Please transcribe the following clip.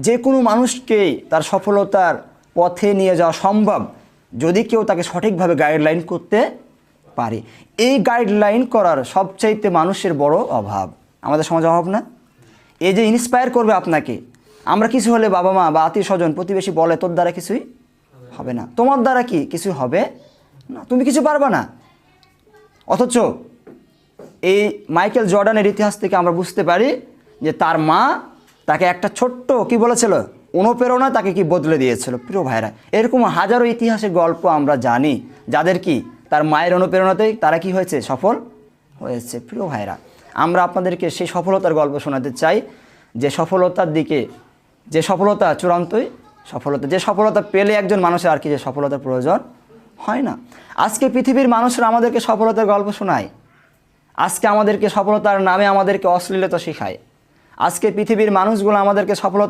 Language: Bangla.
যে কোনো মানুষকেই তার সফলতার পথে নিয়ে যাওয়া সম্ভব যদি কেউ তাকে সঠিকভাবে গাইডলাইন করতে পারে। এই গাইডলাইন করার সবচাইতে মানুষের বড় অভাব, আমাদের সমাজে অভাব না? এই যে ইন্সপায়ার করবে আপনাকে, আমরা কিছু হলে বাবা মা বা আত্মীয় স্বজন প্রতিবেশী বলে তোর দ্বারা কিছুই হবে না, তোমার দ্বারা কি কিছু হবে না, তুমি কিছু পারবা না। অথচ এই মাইকেল জর্ডানের ইতিহাস থেকে আমরা বুঝতে পারি যে তার মা তাকে একটা ছোট্ট কি বলেছিল, অনুপ্রেরণা তাকে কি বদলে দিয়েছিল। প্রিয় ভাইরা, এরকম হাজারো ইতিহাসের গল্প আমরা জানি যাদের কি তার মায়ের অনুপ্রেরণাতেই তারা কি হয়েছে, সফল হয়েছে। প্রিয় ভাইরা, আমরা আপনাদেরকে সেই সফলতার গল্প শোনাতে চাই, যে সফলতার দিকে, যে সফলতা চূড়ান্তই সফলতা, যে সফলতা পেলে একজন মানুষের আর কি যে সফলতার প্রয়োজন হয় না। আজকে পৃথিবীর মানুষরা আমাদেরকে সফলতার গল্প শোনায়, আজকে আমাদেরকে সফলতার নামে আমাদেরকে অশ্লীলতা শেখায়, আজকে পৃথিবীর মানুষগুলো আমাদেরকে সফলতা